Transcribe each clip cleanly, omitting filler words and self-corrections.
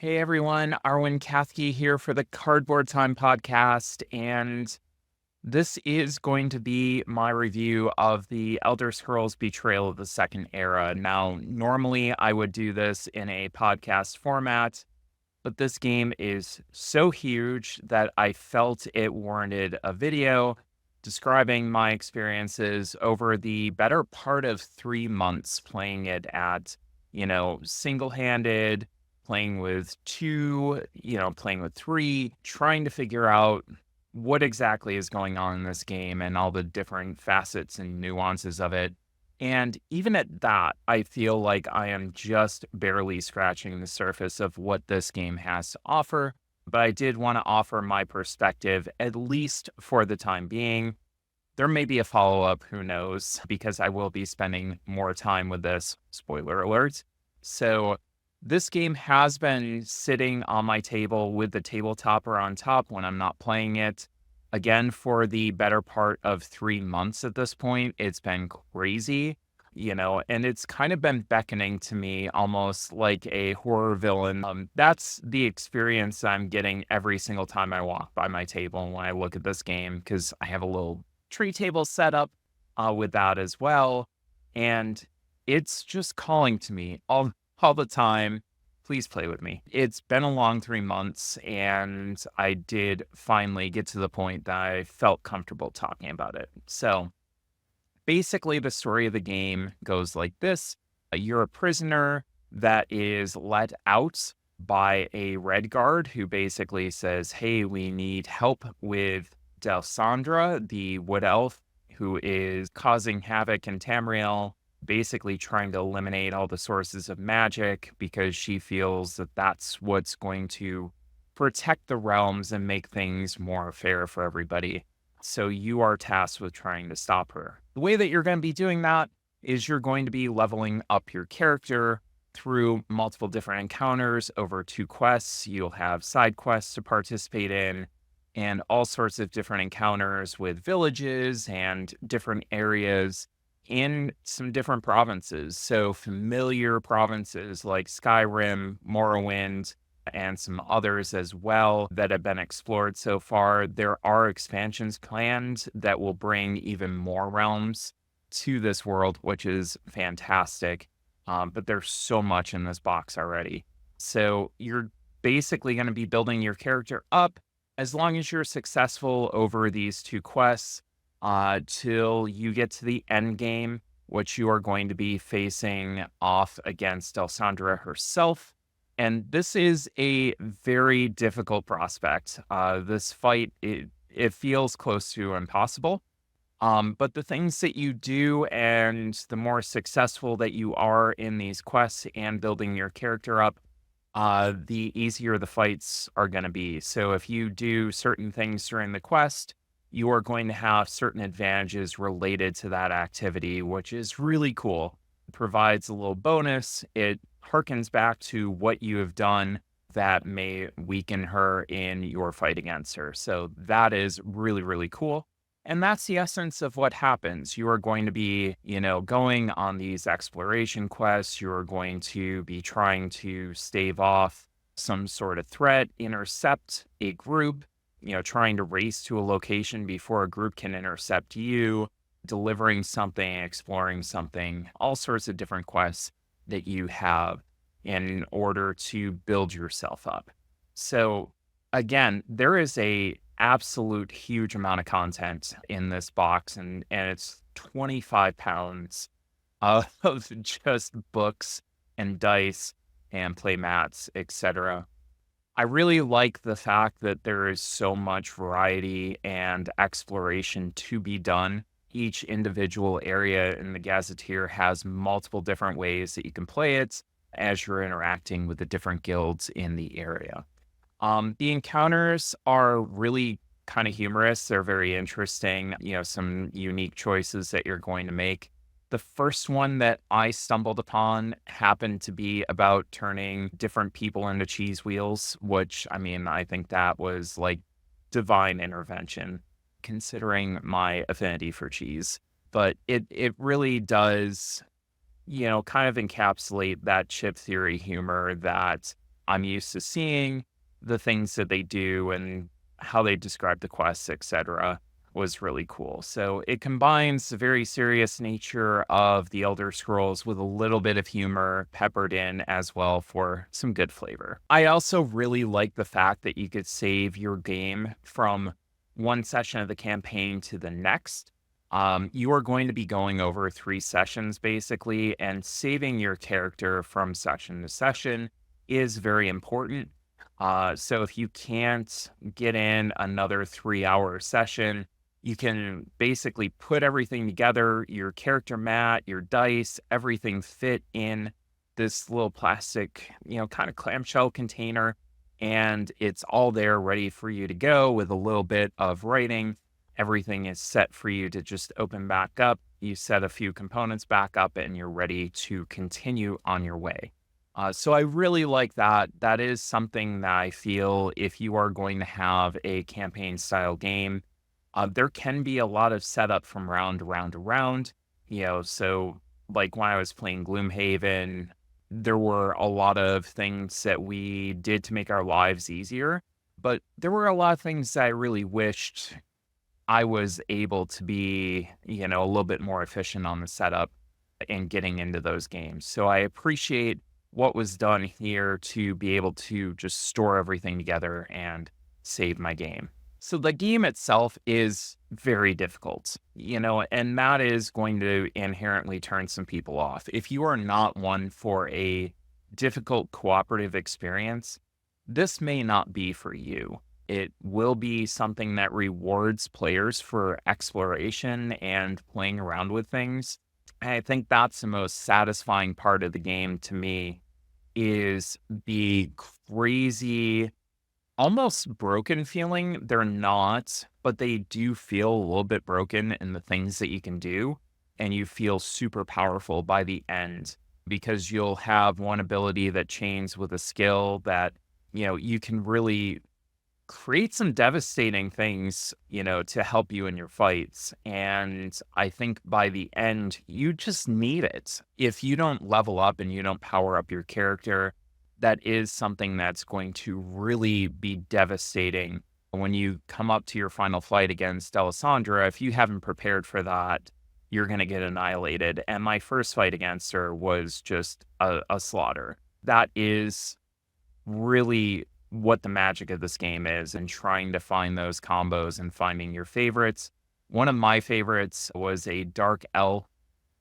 Hey everyone, Arwen Kathke here for the Cardboard Time podcast, and this is going to be my review of the Elder Scrolls Betrayal of the Second Era. Now, normally I would do this in a podcast format, but this game is so huge that I felt it warranted a video describing my experiences over the better part of 3 months playing it at, single-handed, playing with two, playing with three, trying to figure out what exactly is going on in this game and all the different facets and nuances of it. And even at that, I feel like I am just barely scratching the surface of what this game has to offer. But I did want to offer my perspective, at least for the time being. There may be a follow up, who knows, because I will be spending more time with this. Spoiler alert. So, this game has been sitting on my table with the table topper on top when I'm not playing it. Again, for the better part of 3 months at this point. It's been crazy, and it's kind of been beckoning to me almost like a horror villain. That's the experience I'm getting every single time I walk by my table when I look at this game, because I have a little tree table set up with that as well. And it's just calling to me all the time. Please play with me. It's been a long 3 months, and I did finally get to the point that I felt comfortable talking about it. So basically, the story of the game goes like this. You're a prisoner that is let out by a red guard who basically says, hey, we need help with Delsandra, the wood elf, who is causing havoc in Tamriel, basically trying to eliminate all the sources of magic because she feels that that's what's going to protect the realms and make things more fair for everybody. So you are tasked with trying to stop her. The way that you're going to be doing that is you're going to be leveling up your character through multiple different encounters over 2 quests. You'll have side quests to participate in and all sorts of different encounters with villages and different areas in some different provinces. So familiar provinces like Skyrim, Morrowind, and some others as well that have been explored so far. There are expansions planned that will bring even more realms to this world, which is fantastic. But there's so much in this box already. So you're basically going to be building your character up as long as you're successful over these 2 quests till you get to the end game, which you are going to be facing off against Delsandra herself. And this is a very difficult prospect. This fight, it feels close to impossible. But the things that you do and the more successful that you are in these quests and building your character up, the easier the fights are going to be. So if you do certain things during the quest, you are going to have certain advantages related to that activity, which is really cool. It provides a little bonus. It harkens back to what you have done that may weaken her in your fight against her. So that is really, really cool. And that's the essence of what happens. You are going to be, going on these exploration quests. You are going to be trying to stave off some sort of threat, intercept a group, trying to race to a location before a group can intercept you, delivering something, exploring something, all sorts of different quests that you have in order to build yourself up. So again, there is a absolute huge amount of content in this box, and it's 25 pounds of just books and dice and play mats, etc. I really like the fact that there is so much variety and exploration to be done. Each individual area in the Gazetteer has multiple different ways that you can play it as you're interacting with the different guilds in the area. The encounters are really kind of humorous. They're very interesting, some unique choices that you're going to make. The first one that I stumbled upon happened to be about turning different people into cheese wheels, which, I think that was like divine intervention, considering my affinity for cheese. But it really does, kind of encapsulate that chip theory humor that I'm used to seeing, the things that they do and how they describe the quests, etc., was really cool. So it combines the very serious nature of the Elder Scrolls with a little bit of humor peppered in as well for some good flavor. I also really like the fact that you could save your game from one session of the campaign to the next. You are going to be going over 3 sessions basically, and saving your character from session to session is very important. So if you can't get in another 3-hour session, you can basically put everything together, your character mat, your dice, everything fit in this little plastic, kind of clamshell container. And it's all there ready for you to go with a little bit of writing. Everything is set for you to just open back up. You set a few components back up and you're ready to continue on your way. So I really like that. That is something that I feel if you are going to have a campaign style game, there can be a lot of setup from round to round to round. So like when I was playing Gloomhaven, there were a lot of things that we did to make our lives easier, but there were a lot of things that I really wished I was able to be, a little bit more efficient on the setup and getting into those games. So I appreciate what was done here to be able to just store everything together and save my game. So the game itself is very difficult, and that is going to inherently turn some people off. If you are not one for a difficult cooperative experience, this may not be for you. It will be something that rewards players for exploration and playing around with things. And I think that's the most satisfying part of the game to me is the crazy, almost broken feeling. They're not, but they do feel a little bit broken in the things that you can do. And you feel super powerful by the end because you'll have one ability that chains with a skill that, you can really create some devastating things, to help you in your fights. And I think by the end, you just need it. If you don't level up and you don't power up your character, that is something that's going to really be devastating when you come up to your final fight against Alessandra. If you haven't prepared for that, you're going to get annihilated. And my first fight against her was just a slaughter. That is really what the magic of this game is, and trying to find those combos and finding your favorites. One of my favorites was a dark elf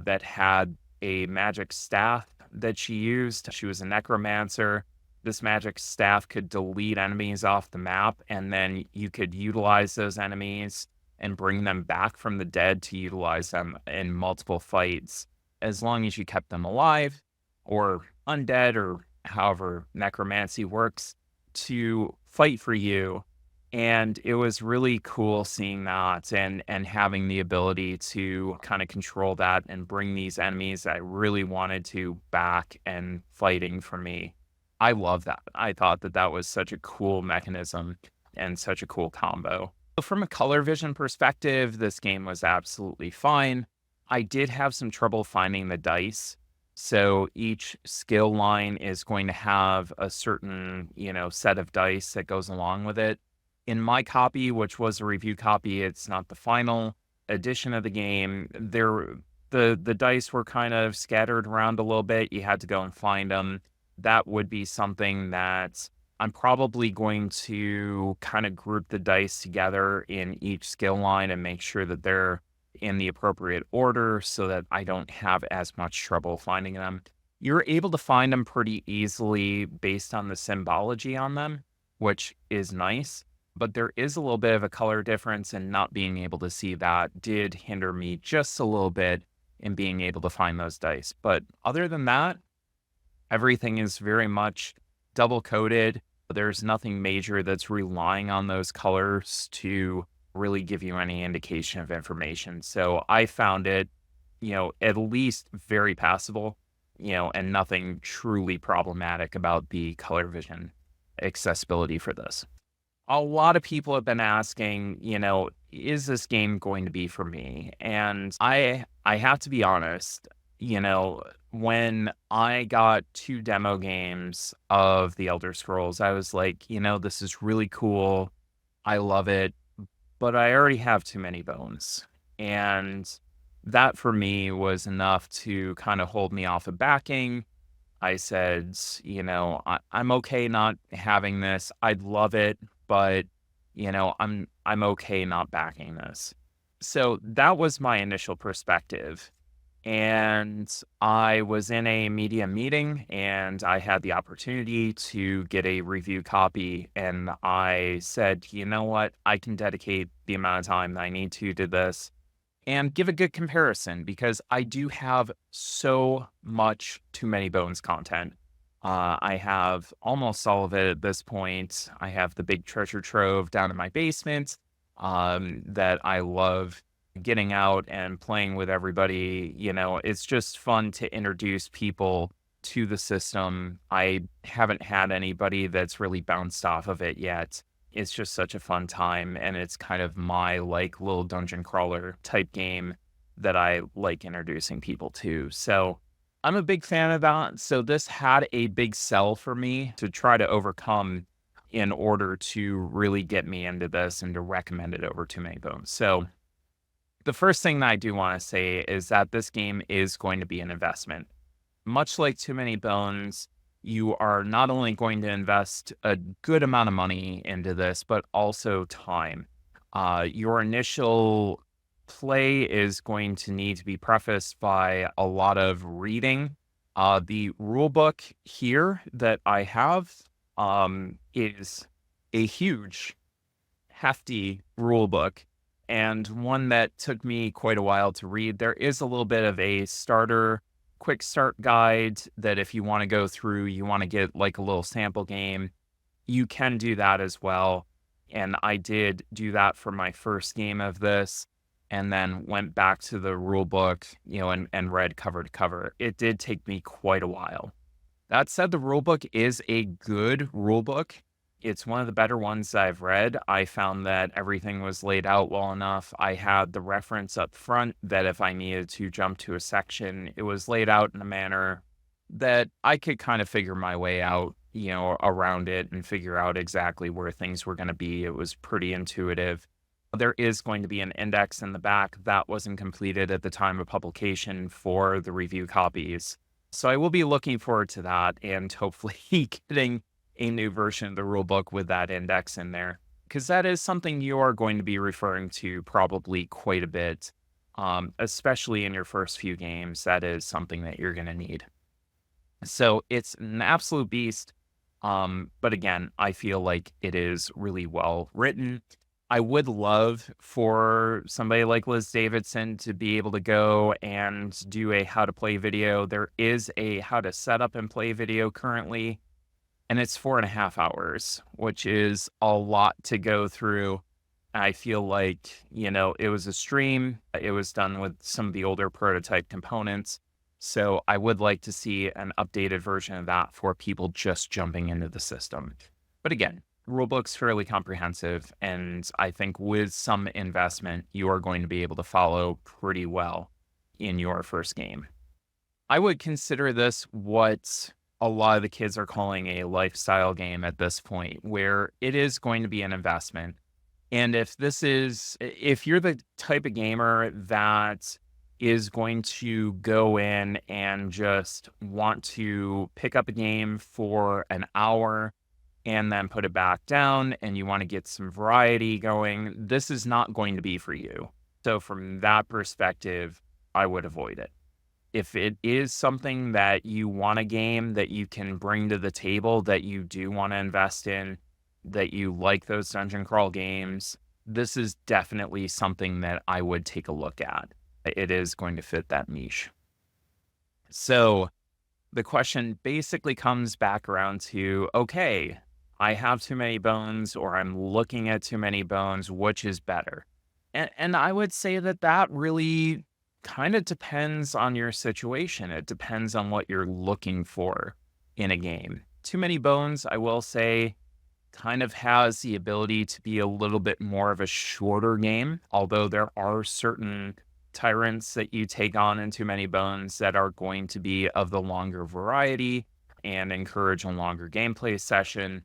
that had a magic staff that she used. She was a necromancer. This magic staff could delete enemies off the map, and then you could utilize those enemies and bring them back from the dead to utilize them in multiple fights, as long as you kept them alive or undead, or however necromancy works, to fight for you. And it was really cool seeing that and having the ability to kind of control that and bring these enemies that I really wanted to back and fighting for me. I love that. I thought that that was such a cool mechanism and such a cool combo. So from a color vision perspective, this game was absolutely fine. I did have some trouble finding the dice. So each skill line is going to have a certain, set of dice that goes along with it. In my copy, which was a review copy, it's not the final edition of the game. The dice were kind of scattered around a little bit. You had to go and find them. That would be something that I'm probably going to kind of group the dice together in each skill line and make sure that they're in the appropriate order so that I don't have as much trouble finding them. You're able to find them pretty easily based on the symbology on them, which is nice, but there is a little bit of a color difference, and not being able to see that did hinder me just a little bit in being able to find those dice. But other than that, everything is very much double coded. There's nothing major that's relying on those colors to really give you any indication of information. So I found it, at least very passable, and nothing truly problematic about the color vision accessibility for this. A lot of people have been asking, is this game going to be for me? And I have to be honest, when I got 2 demo games of The Elder Scrolls, I was like, this is really cool. I love it, but I already have too many bones. And that for me was enough to kind of hold me off of backing. I said, I'm okay not having this. I'd love it, but I'm okay not backing this. So that was my initial perspective. And I was in a media meeting and I had the opportunity to get a review copy. And I said, you know what? I can dedicate the amount of time that I need to this and give a good comparison because I do have so much Too Many Bones content. I have almost all of it at this point. I have the big treasure trove down in my basement that I love getting out and playing with everybody. It's just fun to introduce people to the system. I haven't had anybody that's really bounced off of it yet. It's just such a fun time, and it's kind of my, like, little dungeon crawler type game that I like introducing people to. So, I'm a big fan of that. So this had a big sell for me to try to overcome in order to really get me into this and to recommend it over Too Many Bones. So, the first thing that I do wanna say is that this game is going to be an investment. Much like Too Many Bones, you are not only going to invest a good amount of money into this, but also time. Your initial play is going to need to be prefaced by a lot of reading. The rule book here that I have is a huge, hefty rule book and one that took me quite a while to read. There is a little bit of a starter quick start guide that if you want to go through, you want to get like a little sample game, you can do that as well. And I did do that for my first game of this and then went back to the rule book, and read cover to cover. It did take me quite a while. That said, the rule book is a good rule book. It's one of the better ones that I've read. I found that everything was laid out well enough. I had the reference up front that if I needed to jump to a section, it was laid out in a manner that I could kind of figure my way out, around it and figure out exactly where things were going to be. It was pretty intuitive. There is going to be an index in the back that wasn't completed at the time of publication for the review copies. So I will be looking forward to that and hopefully getting a new version of the rulebook with that index in there, because that is something you are going to be referring to probably quite a bit, especially in your first few games. That is something that you're going to need. So it's an absolute beast. But again, I feel like it is really well written. I would love for somebody like Liz Davidson to be able to go and do a how to play video. There is a how to set up and play video currently, and it's 4.5 hours, which is a lot to go through. I feel like, it was a stream. It was done with some of the older prototype components. So I would like to see an updated version of that for people just jumping into the system. But again, rulebook's fairly comprehensive, and I think with some investment, you are going to be able to follow pretty well in your first game. I would consider this what a lot of the kids are calling a lifestyle game at this point, where it is going to be an investment. And if you're the type of gamer that is going to go in and just want to pick up a game for an hour and then put it back down, and you want to get some variety going, this is not going to be for you. So from that perspective, I would avoid it. If it is something that you want a game that you can bring to the table, that you do want to invest in, that you like those dungeon crawl games, this is definitely something that I would take a look at. It is going to fit that niche. So the question basically comes back around to, okay, I have too many bones, or I'm looking at too many bones, which is better? And I would say that really kind of depends on your situation. It depends on what you're looking for in a game. Too Many Bones, I will say, kind of has the ability to be a little bit more of a shorter game, although there are certain tyrants that you take on in Too Many Bones that are going to be of the longer variety and encourage a longer gameplay session.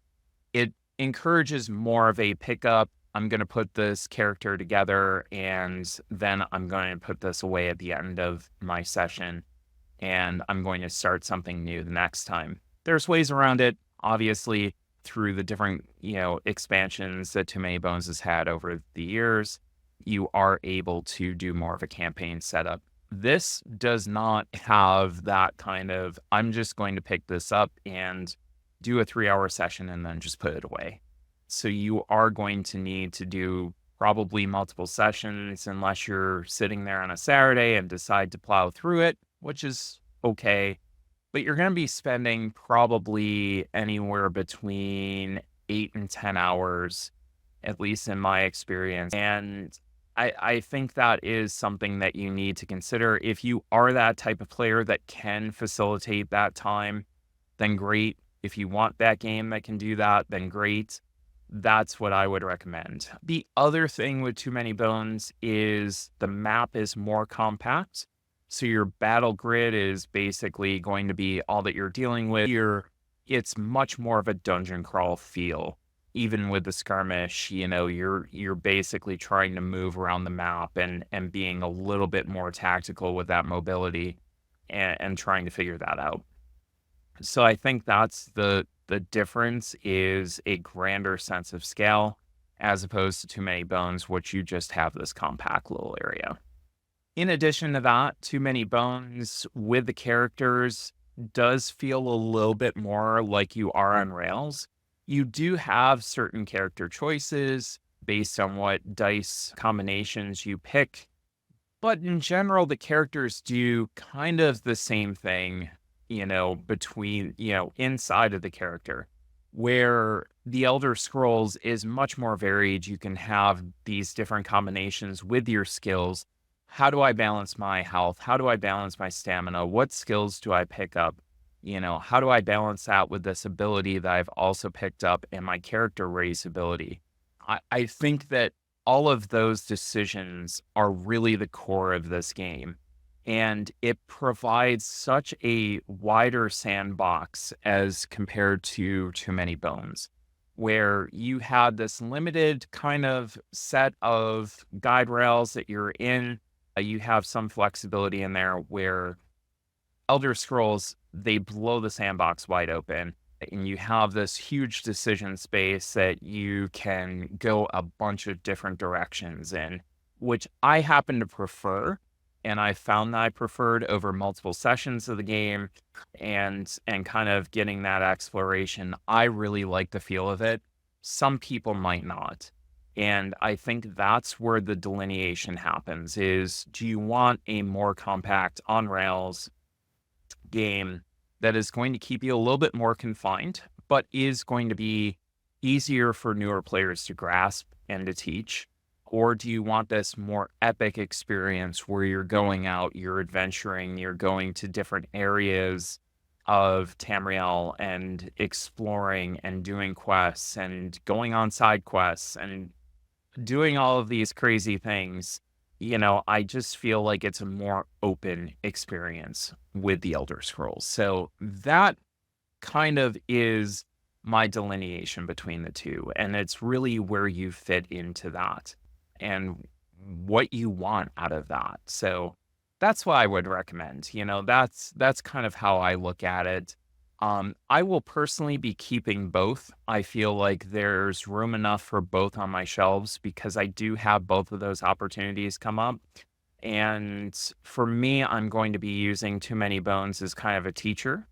It encourages more of a pickup. I'm going to put this character together and then I'm going to put this away at the end of my session and I'm going to start something new the next time. There's ways around it, obviously, through the different, expansions that Too Many Bones has had over the years. You are able to do more of a campaign setup. This does not have that kind of, I'm just going to pick this up and do a 3-hour session and then just put it away. So you are going to need to do probably multiple sessions unless you're sitting there on a Saturday and decide to plow through it, which is okay. But you're going to be spending probably anywhere between 8 and 10 hours, at least in my experience. And I think that is something that you need to consider. If you are that type of player that can facilitate that time, then great. If you want that game that can do that, then great. That's what I would recommend. The other thing with Too Many Bones is the map is more compact. So your battle grid is basically going to be all that you're dealing with. It's much more of a dungeon crawl feel. Even with the skirmish, you're basically trying to move around the map and being a little bit more tactical with that mobility and trying to figure that out. So I think that's the difference is a grander sense of scale as opposed to Too Many Bones, which you just have this compact little area. In addition to that, Too Many Bones with the characters does feel a little bit more like you are on Rails. You do have certain character choices based on what dice combinations you pick, but in general, the characters do kind of the same thing, inside of the character, where the Elder Scrolls is much more varied. You can have these different combinations with your skills. How do I balance my health? How do I balance my stamina? What skills do I pick up? How do I balance that with this ability that I've also picked up and my character raise ability? I think that all of those decisions are really the core of this game. And it provides such a wider sandbox as compared to Too Many Bones, where you had this limited kind of set of guide rails that you're in. You have some flexibility in there where Elder Scrolls, they blow the sandbox wide open. And you have this huge decision space that you can go a bunch of different directions in, which I happen to prefer. And I found that I preferred over multiple sessions of the game and kind of getting that exploration. I really like the feel of it. Some people might not. And I think that's where the delineation happens is, do you want a more compact on rails game that is going to keep you a little bit more confined, but is going to be easier for newer players to grasp and to teach? Or do you want this more epic experience where you're going out, you're adventuring, you're going to different areas of Tamriel and exploring and doing quests and going on side quests and doing all of these crazy things? I just feel like it's a more open experience with the Elder Scrolls. So that kind of is my delineation between the two. And it's really where you fit into that and what you want out of that. So that's what I would recommend. That's kind of how I look at it. I will personally be keeping both. I feel like there's room enough for both on my shelves because I do have both of those opportunities come up. And for me, I'm going to be using Too Many Bones as kind of a teacher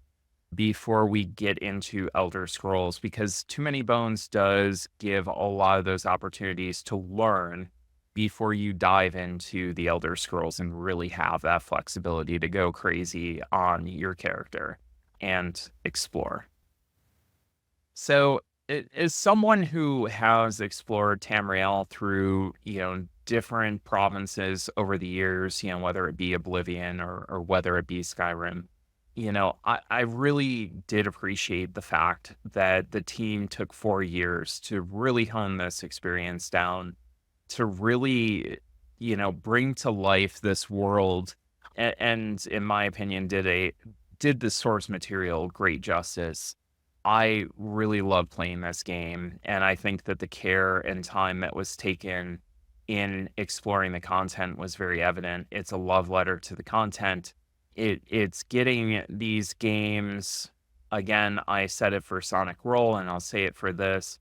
before we get into Elder Scrolls, because Too Many Bones does give a lot of those opportunities to learn before you dive into the Elder Scrolls and really have that flexibility to go crazy on your character and explore. So, as someone who has explored Tamriel through, different provinces over the years, whether it be Oblivion or whether it be Skyrim, I really did appreciate the fact that the team took 4 years to really hone this experience down, to really, bring to life this world and in my opinion did the source material great justice. I really love playing this game, and I think that the care and time that was taken in exploring the content was very evident. It's a love letter to the content. It's getting these games again, I said it for Sonic Roll and I'll say it for this.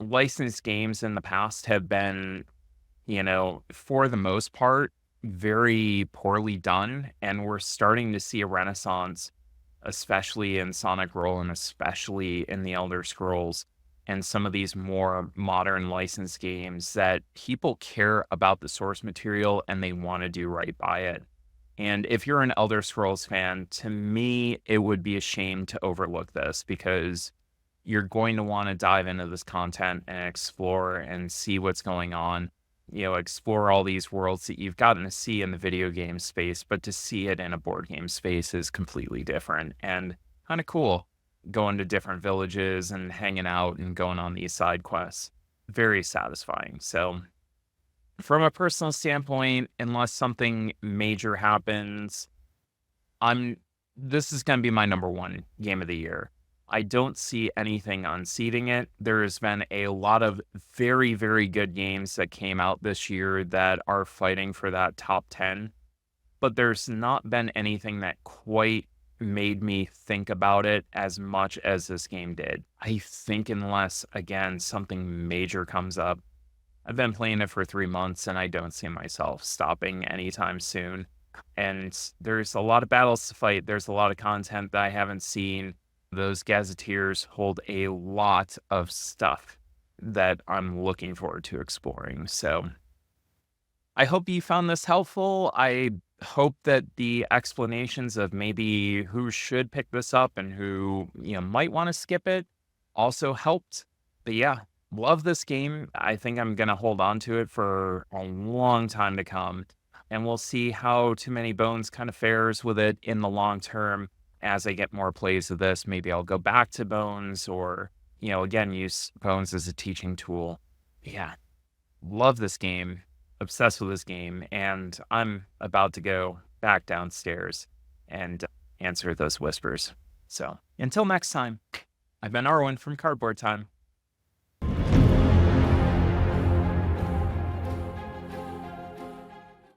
Licensed games in the past have been, for the most part, very poorly done, and we're starting to see a renaissance, especially in Sonic Roll and especially in the Elder Scrolls and some of these more modern licensed games that people care about the source material and they want to do right by it. And if you're an Elder Scrolls fan, to me, it would be a shame to overlook this because you're going to want to dive into this content and explore and see what's going on. Explore all these worlds that you've gotten to see in the video game space, but to see it in a board game space is completely different and kind of cool. Going to different villages and hanging out and going on these side quests. Very satisfying. So, from a personal standpoint, unless something major happens, I'm this is gonna be my number 1 game of the year. I don't see anything unseating it. There's been a lot of very, very good games that came out this year that are fighting for that top 10, but there's not been anything that quite made me think about it as much as this game did. I think unless, again, something major comes up. I've been playing it for 3 months, and I don't see myself stopping anytime soon. And there's a lot of battles to fight. There's a lot of content that I haven't seen. Those gazetteers hold a lot of stuff that I'm looking forward to exploring. So I hope you found this helpful. I hope that the explanations of maybe who should pick this up and who, might want to skip it also helped. But yeah, love this game. I think I'm going to hold on to it for a long time to come. And we'll see how Too Many Bones kind of fares with it in the long term. As I get more plays of this, maybe I'll go back to Bones or, again, use Bones as a teaching tool. Yeah, love this game, obsessed with this game, and I'm about to go back downstairs and answer those whispers. So until next time, I've been Arwen from Cardboard Time.